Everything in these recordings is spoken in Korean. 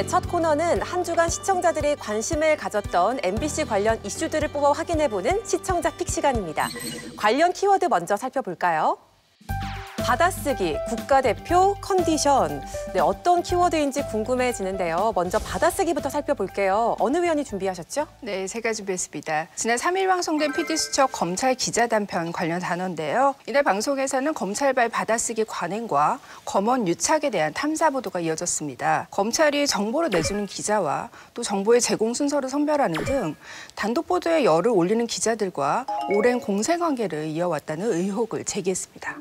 첫 코너는 한 주간 시청자들이 관심을 가졌던 MBC 관련 이슈들을 뽑아 확인해보는 시청자 픽 시간입니다. 관련 키워드 먼저 살펴볼까요? 받아쓰기, 국가대표, 컨디션. 네, 어떤 키워드인지 궁금해지는데요. 먼저 받아쓰기부터 살펴볼게요. 어느 위원이 준비하셨죠? 네, 제가 준비했습니다. 지난 3일 방송된 PD수첩 검찰 기자단편 관련 단어인데요. 이날 방송에서는 검찰발 받아쓰기 관행과 검언 유착에 대한 탐사 보도가 이어졌습니다. 검찰이 정보를 내주는 기자와 또 정보의 제공 순서를 선별하는 등 단독 보도에 열을 올리는 기자들과 오랜 공생관계를 이어왔다는 의혹을 제기했습니다.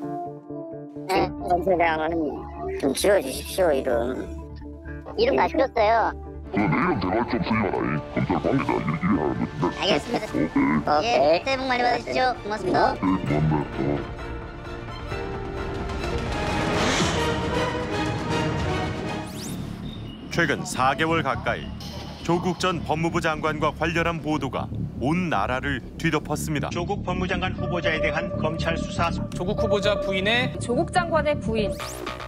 검찰장은 좀 지워주십시오, 이름. 이름 다 지웠어요. 내 이름 대갈 좀 쓰지 마라. 검찰 관계자 이해하는데. 알겠습니다. 예, 새해 복 많이 받으십시오. 고맙습니다. 고맙네. 최근 4개월 가까이 조국 전 법무부 장관과 관련한 보도가 온 나라를 뒤덮었습니다. 조국 법무장관 후보자에 대한 검찰 수사. 조국 후보자 부인의 조국 장관의 부인.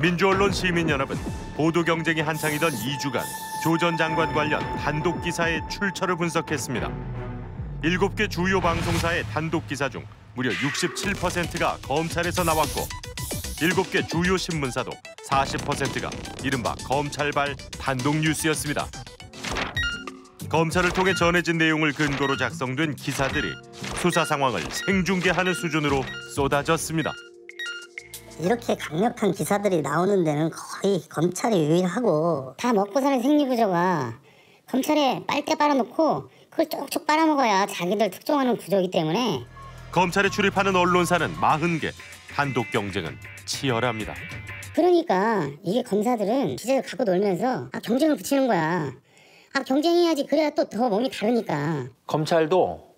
민주언론 시민연합은 보도 경쟁이 한창이던 2주간 조 전 장관 관련 단독 기사의 출처를 분석했습니다. 7개 주요 방송사의 단독 기사 중 무려 67%가 검찰에서 나왔고 7개 주요 신문사도 40%가 이른바 검찰발 단독 뉴스였습니다. 검찰을 통해 전해진 내용을 근거로 작성된 기사들이 수사 상황을 생중계하는 수준으로 쏟아졌습니다. 이렇게 강력한 기사들이 나오는 데는 거의 검찰이 유일하고 다 먹고 사는 생리구조가 검찰에 빨대 빨아놓고 그걸 쪽쪽 빨아먹어야 자기들 특종하는 구조이기 때문에 검찰에 출입하는 언론사는 40개, 단독 경쟁은 치열합니다. 그러니까 이게 검사들은 기자들 갖고 놀면서 경쟁을 붙이는 거야. 경쟁해야지. 그래야 또 더 몸이 다르니까. 검찰도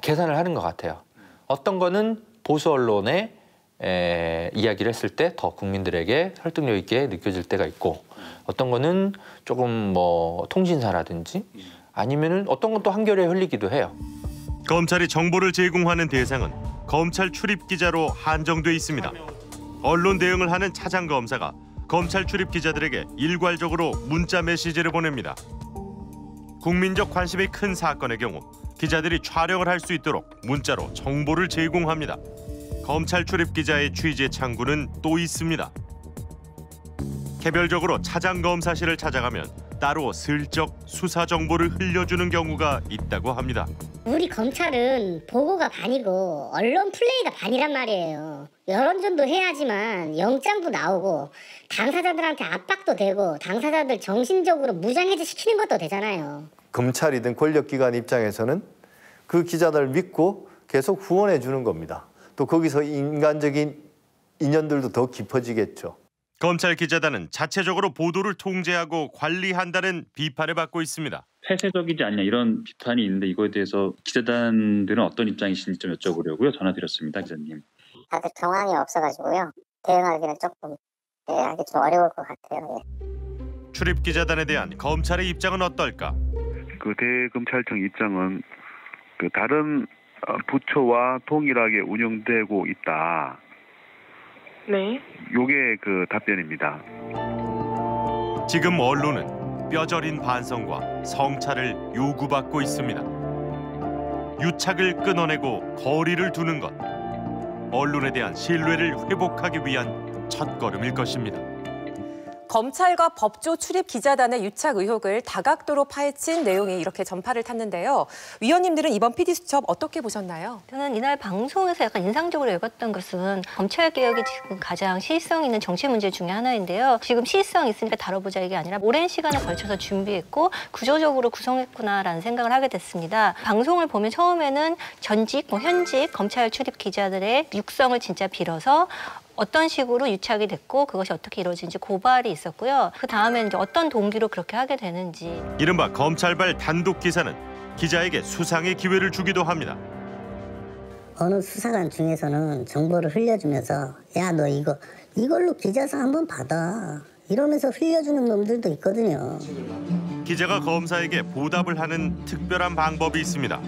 계산을 하는 것 같아요. 어떤 거는 보수 언론에 이야기를 했을 때 더 국민들에게 설득력 있게 느껴질 때가 있고 어떤 거는 조금 뭐 통신사라든지 아니면은 어떤 건 또 한겨레에 흘리기도 해요. 검찰이 정보를 제공하는 대상은 검찰 출입 기자로 한정돼 있습니다. 언론 대응을 하는 차장 검사가 검찰 출입 기자들에게 일괄적으로 문자 메시지를 보냅니다. 국민적 관심이 큰 사건의 경우 기자들이 촬영을 할 수 있도록 문자로 정보를 제공합니다. 검찰 출입 기자의 취재 창구는 또 있습니다. 개별적으로 차장 검사실을 찾아가면 따로 슬쩍 수사 정보를 흘려주는 경우가 있다고 합니다. 우리 검찰은 보고가 반이고 언론 플레이가 반이란 말이에요. 여론전도 해야지만 영장도 나오고 당사자들한테 압박도 되고 당사자들 정신적으로 무장해제 시키는 것도 되잖아요. 검찰이든 권력기관 입장에서는 그 기자들을 믿고 계속 후원해 주는 겁니다. 또 거기서 인간적인 인연들도 더 깊어지겠죠. 검찰 기자단은 자체적으로 보도를 통제하고 관리한다는 비판을 받고 있습니다. 폐쇄적이지 않냐 이런 비판이 있는데 이거에 대해서 기자단들은 어떤 입장이신지 좀 여쭤보려고요. 전화드렸습니다, 기자님. 다들 경황이 없어가지고요. 대응하기는 조금 하기 좀 어려울 것 같아요. 출입 기자단에 대한 검찰의 입장은 어떨까? 그 대검찰청 입장은 그 다른 부처와 동일하게 운영되고 있다. 네. 요게 그 답변입니다. 지금 언론은 뼈저린 반성과 성찰을 요구받고 있습니다. 유착을 끊어내고 거리를 두는 것, 언론에 대한 신뢰를 회복하기 위한 첫걸음일 것입니다. 검찰과 법조 출입 기자단의 유착 의혹을 다각도로 파헤친 내용이 이렇게 전파를 탔는데요. 위원님들은 이번 PD수첩 어떻게 보셨나요? 저는 이날 방송에서 약간 인상적으로 읽었던 것은 검찰개혁이 지금 가장 시의성 있는 정치 문제 중에 하나인데요. 지금 시의성 있으니까 다뤄보자 이게 아니라 오랜 시간을 걸쳐서 준비했고 구조적으로 구성했구나라는 생각을 하게 됐습니다. 방송을 보면 처음에는 전직, 현직 검찰 출입 기자들의 육성을 진짜 빌어서 어떤 식으로 유착이 됐고 그것이 어떻게 이루어진지 고발이 있었고요. 그 다음에 이제 어떤 동기로 그렇게 하게 되는지. 이른바 검찰발 단독 기사는 기자에게 수상의 기회를 주기도 합니다. 어느 수사관 중에서는 정보를 흘려주면서 야, 너 이걸로 기자상 한번 받아. 이러면서 흘려주는 놈들도 있거든요. 기자가 검사에게 보답을 하는 특별한 방법이 있습니다.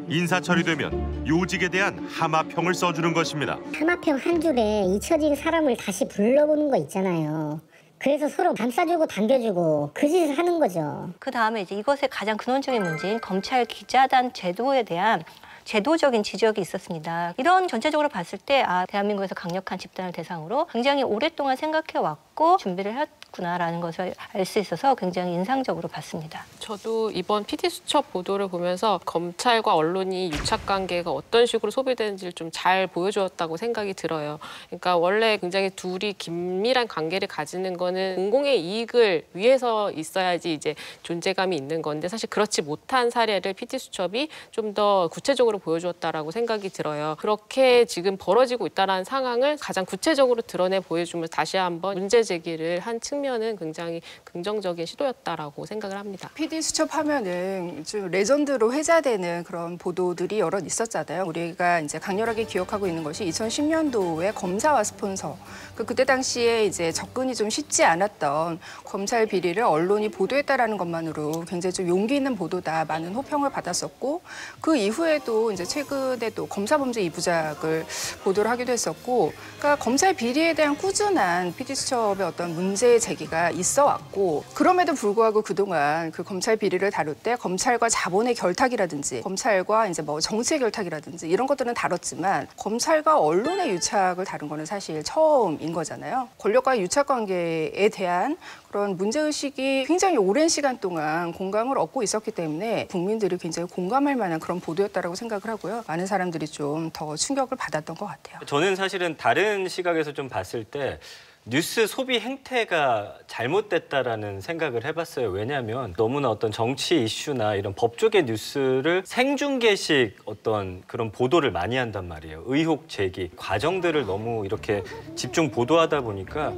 인사 처리되면 요직에 대한 하마평을 써주는 것입니다. 하마평 한 줄에 잊혀진 사람을 다시 불러보는 거 있잖아요. 그래서 서로 감싸주고 당겨주고 그 짓을 하는 거죠. 그 다음에 이제 이것의 가장 근원적인 문제인 검찰 기자단 제도에 대한 제도적인 지적이 있었습니다. 이런 전체적으로 봤을 때 대한민국에서 강력한 집단을 대상으로 굉장히 오랫동안 생각해왔고 준비를 했구나라는 것을 알 수 있어서 굉장히 인상적으로 봤습니다. 저도 이번 PD수첩 보도를 보면서 검찰과 언론이 유착관계가 어떤 식으로 소비되는지를 좀 잘 보여주었다고 생각이 들어요. 그러니까 원래 굉장히 둘이 긴밀한 관계를 가지는 거는 공공의 이익을 위해서 있어야지 이제 존재감이 있는 건데 사실 그렇지 못한 사례를 PD수첩이 좀 더 구체적으로 보여주었다라고 생각이 들어요. 그렇게 지금 벌어지고 있다는 상황을 가장 구체적으로 드러내 보여주면서 다시 한번 문제 제기를 한 측면은 굉장히 긍정적인 시도였다라고 생각을 합니다. PD수첩 하면은 좀 레전드로 회자되는 그런 보도들이 여러 있었잖아요. 우리가 이제 강렬하게 기억하고 있는 것이 2010년도에 검사와 스폰서. 그때 당시에 이제 접근이 좀 쉽지 않았던 검찰 비리를 언론이 보도했다라는 것만으로 굉장히 좀 용기 있는 보도다, 많은 호평을 받았었고 그 이후에도 이제 최근에도 검사범죄 2부작을 보도를 하기도 했었고, 그러니까 검찰 비리에 대한 꾸준한 PD수첩의 어떤 문제 제기가 있어 왔고, 그럼에도 불구하고 그동안 그 검찰 비리를 다룰 때 검찰과 자본의 결탁이라든지 검찰과 이제 뭐 정치의 결탁이라든지 이런 것들은 다뤘지만 검찰과 언론의 유착을 다룬 거는 사실 처음인 거잖아요. 권력과의 유착 관계에 대한 그런 문제의식이 굉장히 오랜 시간 동안 공감을 얻고 있었기 때문에 국민들이 굉장히 공감할 만한 그런 보도였다라고 생각을 하고요. 많은 사람들이 좀 더 충격을 받았던 것 같아요. 저는 사실은 다른 시각에서 좀 봤을 때 뉴스 소비 행태가 잘못됐다라는 생각을 해봤어요. 왜냐하면 너무나 어떤 정치 이슈나 이런 법조계 뉴스를 생중계식 어떤 그런 보도를 많이 한단 말이에요. 의혹 제기, 과정들을 너무 이렇게 집중 보도하다 보니까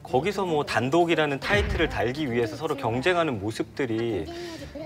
거기서 뭐 단독이라는 타이틀을 달기 위해서 서로 경쟁하는 모습들이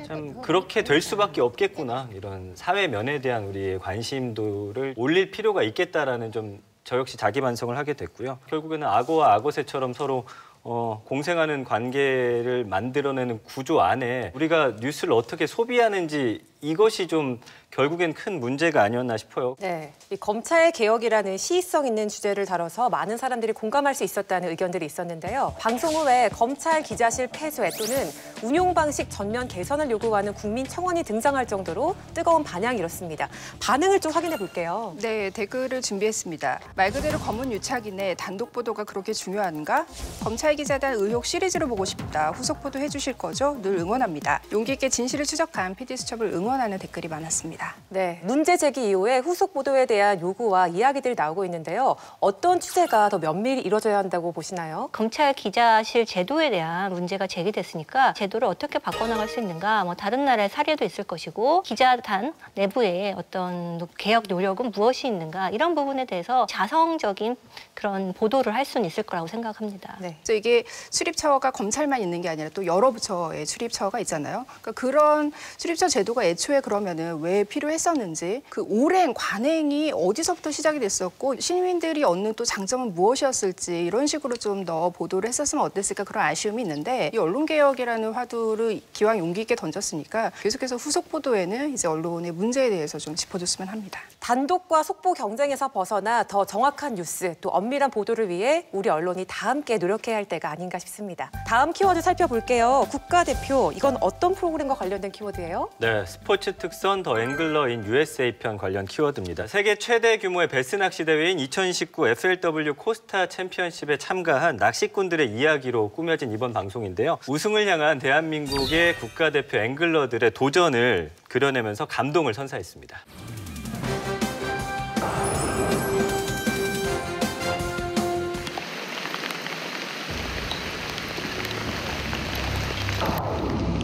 참 그렇게 될 수밖에 없겠구나. 이런 사회면에 대한 우리의 관심도를 올릴 필요가 있겠다라는 좀 저 역시 자기 반성을 하게 됐고요. 결국에는 악어와 악어새처럼 서로 공생하는 관계를 만들어내는 구조 안에 우리가 뉴스를 어떻게 소비하는지 이것이 좀 결국엔 큰 문제가 아니었나 싶어요. 네, 이 검찰 개혁이라는 시의성 있는 주제를 다뤄서 많은 사람들이 공감할 수 있었다는 의견들이 있었는데요. 방송 후에 검찰 기자실 폐쇄 또는 운용 방식 전면 개선을 요구하는 국민 청원이 등장할 정도로 뜨거운 반향이 일었습니다. 반응을 좀 확인해 볼게요. 네, 댓글을 준비했습니다. 말 그대로 검은 유착인의 단독 보도가 그렇게 중요한가? 검찰 기자단 의혹 시리즈로 보고 싶다. 후속 보도 해주실 거죠? 늘 응원합니다. 용기 있게 진실을 추적한 PD수첩을 응원하는 댓글이 많았습니다. 네, 문제 제기 이후에 후속 보도에 대한 요구와 이야기들이 나오고 있는데요. 어떤 취재가 더 면밀히 이루어져야 한다고 보시나요? 검찰 기자실 제도에 대한 문제가 제기됐으니까 제도를 어떻게 바꿔나갈 수 있는가, 뭐 다른 나라의 사례도 있을 것이고 기자단 내부의 어떤 개혁 노력은 무엇이 있는가, 이런 부분에 대해서 자성적인 그런 보도를 할 수는 있을 거라고 생각합니다. 네. 이게 출입처가 검찰만 있는 게 아니라 또 여러 부처의 출입처가 있잖아요. 그러니까 그런 출입처 제도가 애초에 그러면은 왜 필요했었는지, 그 오랜 관행이 어디서부터 시작이 됐었고 시민들이 얻는 또 장점은 무엇이었을지 이런 식으로 좀 더 보도를 했었으면 어땠을까, 그런 아쉬움이 있는데 이 언론개혁이라는 화두를 기왕 용기 있게 던졌으니까 계속해서 후속 보도에는 이제 언론의 문제에 대해서 좀 짚어줬으면 합니다. 단독과 속보 경쟁에서 벗어나 더 정확한 뉴스 또 엄밀한 보도를 위해 우리 언론이 다 함께 노력해야 할 때가 아닌가 싶습니다. 다음 키워드 살펴볼게요. 국가대표, 이건 어떤 프로그램과 관련된 키워드예요? 네, 스포츠 특선 더 앵글러인 USA 편 관련 키워드입니다. 세계 최대 규모의 베스 낚시 대회인 2019 FLW 코스타 챔피언십에 참가한 낚시꾼들의 이야기로 꾸며진 이번 방송인데요. 우승을 향한 대한민국의 국가대표 앵글러들의 도전을 그려내면서 감동을 선사했습니다.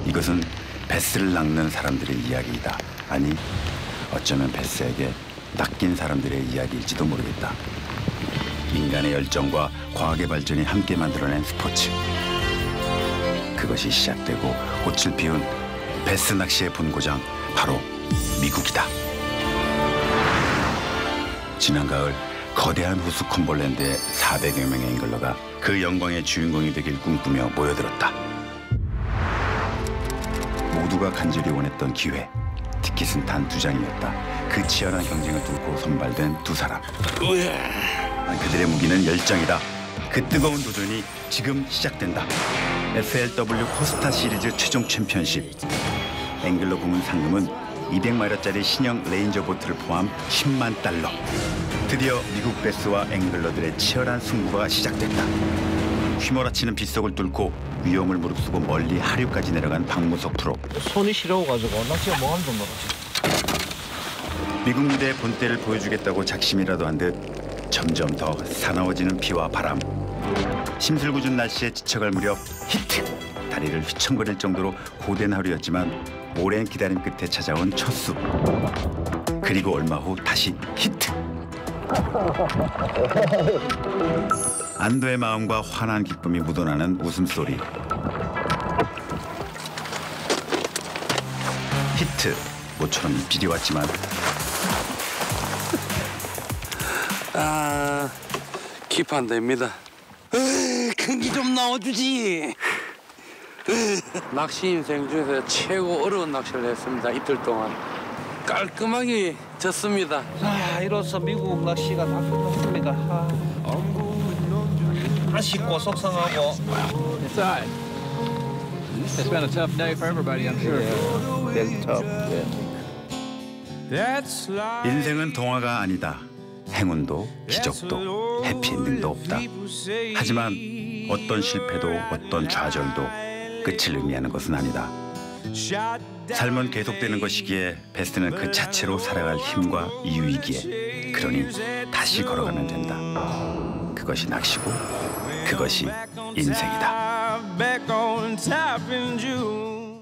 이것은 베스를 낚는 사람들의 이야기이다. 아니, 어쩌면 베스에게 낚인 사람들의 이야기일지도 모르겠다. 인간의 열정과 과학의 발전이 함께 만들어낸 스포츠. 그것이 시작되고 꽃을 피운 베스 낚시의 본고장, 바로 미국이다. 지난 가을 거대한 호수 컴벌랜드의 400여 명의 앵글러가 그 영광의 주인공이 되길 꿈꾸며 모여들었다. 모두가 간절히 원했던 기회. 티켓은 단 2장이었다. 그 치열한 경쟁을 뚫고 선발된 두 사람. 그들의 무기는 열정이다. 그 뜨거운 도전이 지금 시작된다. SLW 코스타 시리즈 최종 챔피언십. 앵글러 부문 상금은 200마력짜리 신형 레인저 보트를 포함 10만 달러. 드디어 미국 베스와 앵글러들의 치열한 승부가 시작됐다. 휘몰아치는 빗속을 뚫고 위험을 무릅쓰고 멀리 하류까지 내려간 박무석 프로. 손이 시려워가지고 낚시가 뭐 하는 건가 보지. 미국 무대의 본때를 보여주겠다고 작심이라도 한 듯 점점 더 사나워지는 비와 바람. 심술궂은 날씨에 지쳐갈 무렵 히트! 다리를 휘청거릴 정도로 고된 하루였지만 오랜 기다림 끝에 찾아온 첫 수. 그리고 얼마 후 다시 히트! 안도의 마음과 환한 기쁨이 묻어나는 웃음소리. 히트! 모처럼 비리 왔지만 기판 됩니다. 큰기 좀 넣어주지. 낚시 인생 중에서 최고 어려운 낚시를 했습니다. 이틀 동안 깔끔하게 졌습니다. 자, 이로써 미국 낚시가 다 끝났습니다. 아쉽고 속상하고. Inside. It's been a tough day for everybody, I'm sure. It's tough. 인생은 동화가 아니다. 행운도 기적도 해피엔딩도 없다. 하지만 어떤 실패도 어떤 좌절도 끝을 의미하는 것은 아니다. 삶은 계속되는 것이기에 베스트는 그 자체로 살아갈 힘과 이유이기에 그러니 다시 걸어가면 된다. 그것이 낚시고 그것이 인생이다.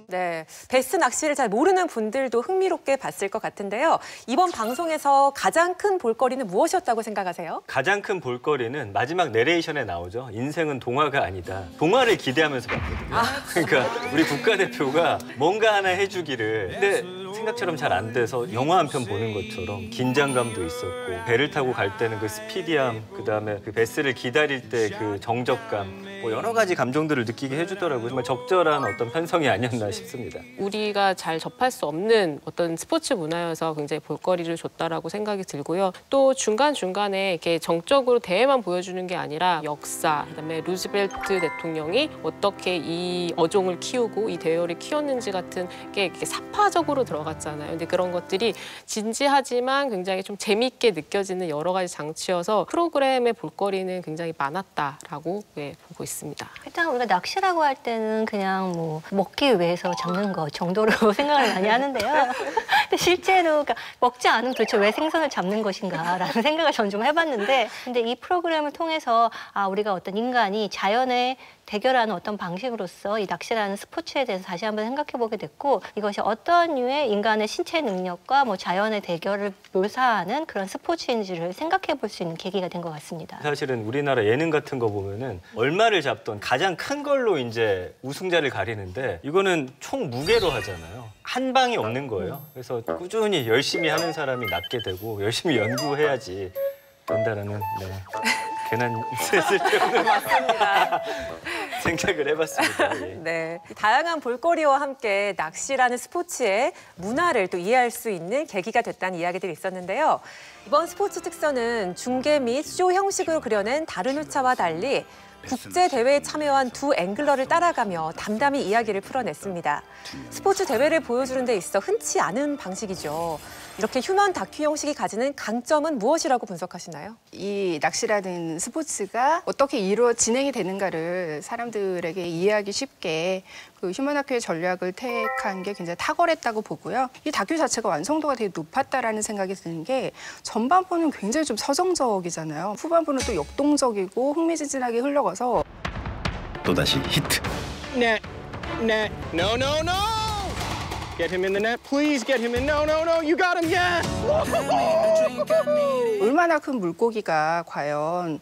네, 베스 낚시를 잘 모르는 분들도 흥미롭게 봤을 것 같은데요. 이번 방송에서 가장 큰 볼거리는 무엇이었다고 생각하세요? 가장 큰 볼거리는 마지막 내레이션에 나오죠. 인생은 동화가 아니다. 동화를 기대하면서 봤거든요. 그러니까 우리 국가대표가 뭔가 하나 해주기를. 근데 생각처럼 잘 안 돼서 영화 한 편 보는 것처럼 긴장감도 있었고 배를 타고 갈 때는 그 스피디함, 그다음에 그 베스를 기다릴 때 그 정적감, 뭐 여러 가지 감정들을 느끼게 해주더라고요. 정말 적절한 어떤 편성이 아니었나 싶습니다. 우리가 잘 접할 수 없는 어떤 스포츠 문화여서 굉장히 볼거리를 줬다라고 생각이 들고요. 또 중간중간에 이렇게 정적으로 대회만 보여주는 게 아니라 역사, 그다음에 루즈벨트 대통령이 어떻게 이 어종을 키우고 이 대열을 키웠는지 같은 게 이렇게 사파적으로 들어갔잖아요. 근데 그런 것들이 진지하지만 굉장히 좀 재미있게 느껴지는 여러 가지 장치여서 프로그램의 볼거리는 굉장히 많았다라고 보고 있습니다. 일단 우리가 낚시라고 할 때는 그냥 뭐 먹기 위해서 잡는 것 정도로 생각을 많이 하는데요. 근데 실제로 그러니까 먹지 않으면 도대체 왜 생선을 잡는 것인가라는 생각을 전 좀 해봤는데, 근데 이 프로그램을 통해서 우리가 어떤 인간이 자연에 대결하는 어떤 방식으로서 이 낚시라는 스포츠에 대해서 다시 한번 생각해보게 됐고, 이것이 어떤 류의 인간의 신체 능력과 뭐 자연의 대결을 묘사하는 그런 스포츠인지를 생각해볼 수 있는 계기가 된 것 같습니다. 사실은 우리나라 예능 같은 거 보면은 얼마를 잡던 가장 큰 걸로 이제 우승자를 가리는데 이거는 총 무게로 하잖아요. 한 방이 없는 거예요. 그래서 꾸준히 열심히 하는 사람이 낫게 되고 열심히 연구해야지 된다라는 괜한 쓸데없는 맞습니다. 생각을 해봤습니다. 예. 네, 다양한 볼거리와 함께 낚시라는 스포츠의 문화를 또 이해할 수 있는 계기가 됐다는 이야기들이 있었는데요. 이번 스포츠 특선은 중계 및 쇼 형식으로 그려낸 다른 회차와 달리 국제 대회에 참여한 두 앵글러를 따라가며 담담히 이야기를 풀어냈습니다. 스포츠 대회를 보여주는 데 있어 흔치 않은 방식이죠. 이렇게 휴먼 다큐 형식이 가지는 강점은 무엇이라고 분석하시나요? 이 낚시라는 스포츠가 어떻게 진행이 되는가를 사람들에게 이해하기 쉽게 그 휴먼 다큐의 전략을 택한 게 굉장히 탁월했다고 보고요. 이 다큐 자체가 완성도가 되게 높았다라는 생각이 드는 게 전반부는 굉장히 좀 서정적이잖아요. 후반부는 또 역동적이고 흥미진진하게 흘러가서 또다시 히트. Net, no, no, no! Get him in the net, please get him in. No, no, no, you got him, yes! 얼마나 큰 물고기가 과연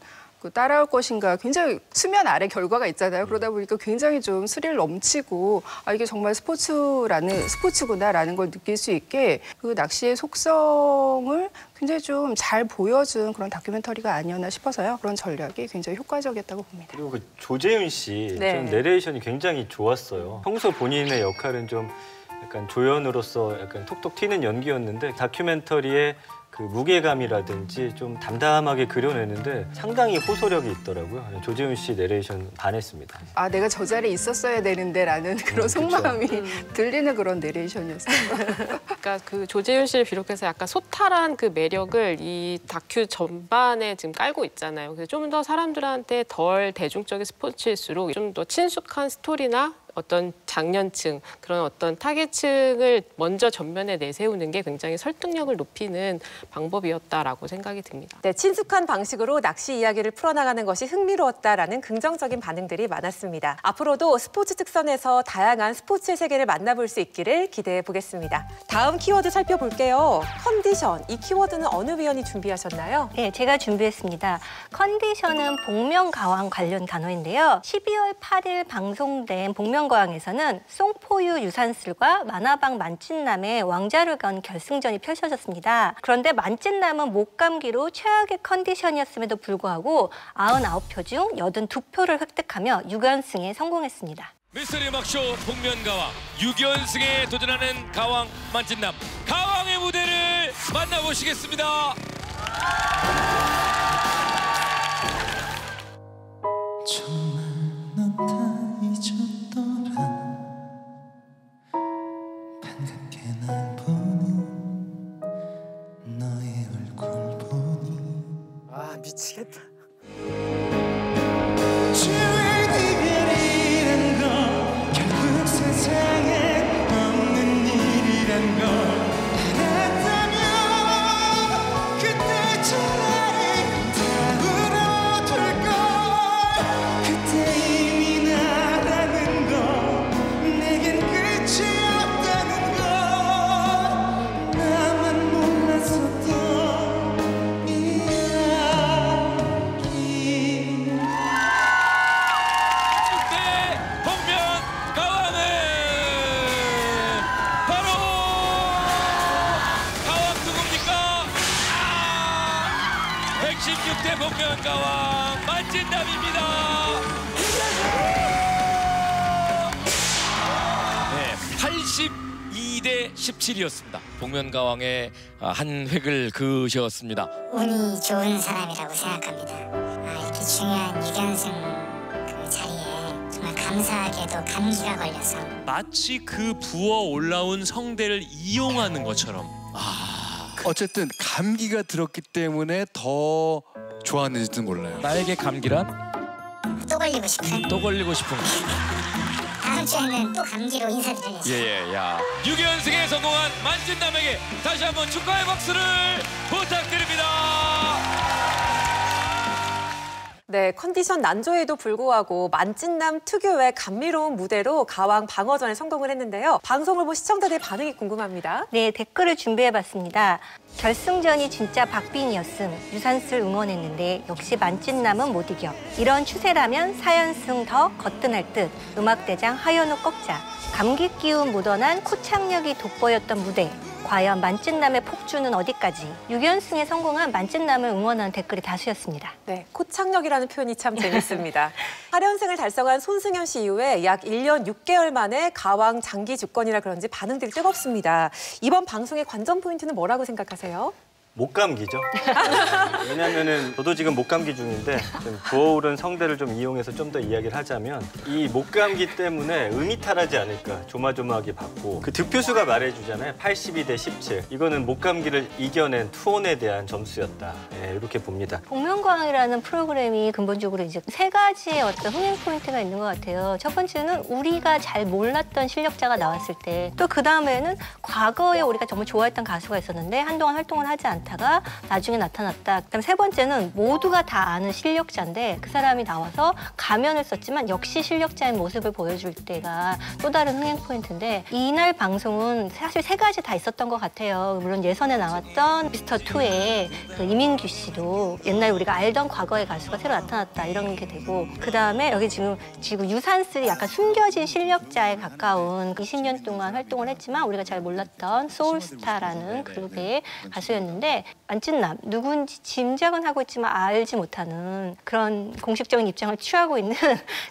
따라올 것인가, 굉장히 수면 아래 결과가 있잖아요. 그러다 보니까 굉장히 좀 스릴 넘치고 이게 정말 스포츠구나라는 걸 느낄 수 있게 그 낚시의 속성을 굉장히 좀 잘 보여준 그런 다큐멘터리가 아니었나 싶어서요. 그런 전략이 굉장히 효과적이었다고 봅니다. 그리고 그 조재윤 씨 네. 좀 내레이션이 굉장히 좋았어요. 평소 본인의 역할은 좀 약간 조연으로서 약간 톡톡 튀는 연기였는데 다큐멘터리에 그 무게감이라든지 좀 담담하게 그려내는데 상당히 호소력이 있더라고요. 조재훈 씨 내레이션 반했습니다. 아, 내가 저 자리에 있었어야 되는데라는 그런 속마음이 들리는 그런 내레이션이었어요. 그러니까 그 조재훈 씨를 비롯해서 약간 소탈한 그 매력을 이 다큐 전반에 지금 깔고 있잖아요. 그래서 좀 더 사람들한테 덜 대중적인 스포츠일수록 좀 더 친숙한 스토리나 어떤 장년층, 그런 어떤 타겟층을 먼저 전면에 내세우는 게 굉장히 설득력을 높이는 방법이었다라고 생각이 듭니다. 네, 친숙한 방식으로 낚시 이야기를 풀어나가는 것이 흥미로웠다라는 긍정적인 반응들이 많았습니다. 앞으로도 스포츠 특선에서 다양한 스포츠의 세계를 만나볼 수 있기를 기대해 보겠습니다. 다음 키워드 살펴볼게요. 컨디션, 이 키워드는 어느 위원이 준비하셨나요? 네, 제가 준비했습니다. 컨디션은 복면가왕 관련 단어인데요. 12월 8일 방송된 복면가왕에서는 송포유 유산슬과 만화방 만찢남의 왕자를 건 결승전이 펼쳐졌습니다. 그런데 만찢남은 목감기로 최악의 컨디션이었음에도 불구하고 99표 중 82표를 획득하며 6연승에 성공했습니다. 미스터리 음악쇼 복면가왕 6연승에 도전하는 가왕 만찢남, 가왕의 무대를 만나보시겠습니다. 정말 넌 다 잊었더라. 반갑게 날 보는 너의 얼굴 보니. 아, 미치겠다. 이별이란 건 결국 세상에 없는 일이란 걸 알았다면 그때 차라리 다 울어둘걸. 그때 이미 나라는 건 내겐 끝이 없다는 걸 나만 몰랐었던 이야기. 복면가왕 만찢남입니다. 네, 82대 17이었습니다. 복면가왕의 한 획을 그으셨습니다. 운이 좋은 사람이라고 생각합니다. 이렇게 중요한 6연승 그 자리에 정말 감사하게도 감기가 걸려서 마치 그 부어 올라온 성대를 이용하는 것처럼. 어쨌든 감기가 들었기 때문에 더 좋았는지도 몰라요. 나에게 감기란? 또 걸리고 싶은? 또 걸리고 싶은. 다음 주에는 또 감기로 인사드릴 예정입니다. 야. 6연승에 성공한 만찢남에게 다시 한번 축하의 박수를 부탁드립니다. 네, 컨디션 난조에도 불구하고 만찢남 특유의 감미로운 무대로 가왕 방어전에 성공을 했는데요. 방송을 본 시청자들의 반응이 궁금합니다. 네, 댓글을 준비해봤습니다. 결승전이 진짜 박빙이었음. 유산슬 응원했는데 역시 만찢남은 못 이겨. 이런 추세라면 4연승 더 거뜬할 듯. 음악대장 하현우 꺾자. 감기 기운 묻어난 코창력이 돋보였던 무대. 과연 만찢남의 폭주는 어디까지? 6연승에 성공한 만찢남을 응원하는 댓글이 다수였습니다. 네, 코창력이라는 표현이 참 재밌습니다. 8연승을 달성한 손승현 씨 이후에 약 1년 6개월 만에 가왕 장기 주권이라 그런지 반응들이 뜨겁습니다. 이번 방송의 관전 포인트는 뭐라고 생각하세요? 목감기죠. 왜냐면은 저도 지금 목감기 중인데 좀 부어오른 성대를 좀 이용해서 좀 더 이야기를 하자면 이 목감기 때문에 음이탈하지 않을까 조마조마하게 봤고 그 득표수가 말해주잖아요. 82대 17. 이거는 목감기를 이겨낸 투혼에 대한 점수였다. 네, 이렇게 봅니다. 복면가왕이라는 프로그램이 근본적으로 이제 3가지의 어떤 흥행 포인트가 있는 것 같아요. 첫 번째는 우리가 잘 몰랐던 실력자가 나왔을 때, 또 그 다음에는 과거에 우리가 정말 좋아했던 가수가 있었는데 한동안 활동을 하지 않다가 나중에 나타났다. 그다음 세 번째는 모두가 다 아는 실력자인데 그 사람이 나와서 가면을 썼지만 역시 실력자의 모습을 보여줄 때가 또 다른 흥행 포인트인데, 이날 방송은 사실 3가지 다 있었던 것 같아요. 물론 예선에 나왔던 미스터2의 그 이민규 씨도 옛날 우리가 알던 과거의 가수가 새로 나타났다 이런 게 되고, 그 다음에 여기 지금 유산슬이 약간 숨겨진 실력자에 가까운 20년 동안 활동을 했지만 우리가 잘 몰랐던 소울스타라는 그룹의 가수였는데, 만찢남 누군지 짐작은 하고 있지만 알지 못하는 그런 공식적인 입장을 취하고 있는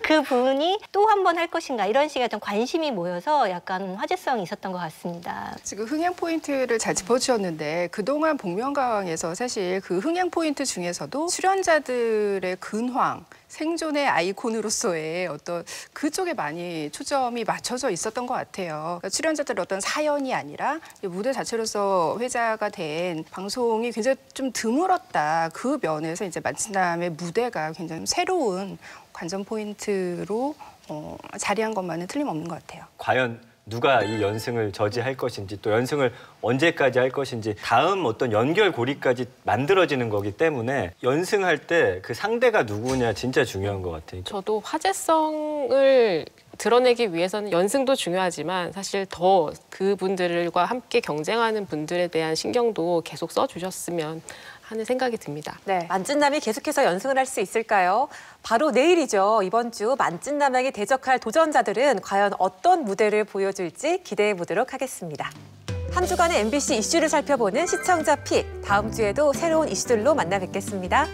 그분이 또 한 번 할 것인가 이런 식의 어떤 관심이 모여서 약간 화제성이 있었던 것 같습니다. 지금 흥행 포인트를 잘 짚어주셨는데 그동안 복면가왕에서 사실 그 흥행 포인트 중에서도 출연자들의 근황, 생존의 아이콘으로서의 어떤 그쪽에 많이 초점이 맞춰져 있었던 것 같아요. 그러니까 출연자들의 어떤 사연이 아니라 무대 자체로서 회자가 된 방송이 굉장히 좀 드물었다. 그 면에서 이제 만찢남의 무대가 굉장히 새로운 관전 포인트로 자리한 것만은 틀림없는 것 같아요. 과연 누가 이 연승을 저지할 것인지 또 연승을 언제까지 할 것인지 다음 어떤 연결고리까지 만들어지는 거기 때문에 연승할 때 그 상대가 누구냐 진짜 중요한 것 같아요. 저도 화제성을 드러내기 위해서는 연승도 중요하지만 사실 더 그분들과 함께 경쟁하는 분들에 대한 신경도 계속 써주셨으면 하는 생각이 듭니다. 네, 만찢남이 계속해서 연승을 할 수 있을까요? 바로 내일이죠. 이번 주 만찢남에게 대적할 도전자들은 과연 어떤 무대를 보여줄지 기대해 보도록 하겠습니다. 한 주간의 MBC 이슈를 살펴보는 시청자 픽. 다음 주에도 새로운 이슈들로 만나 뵙겠습니다.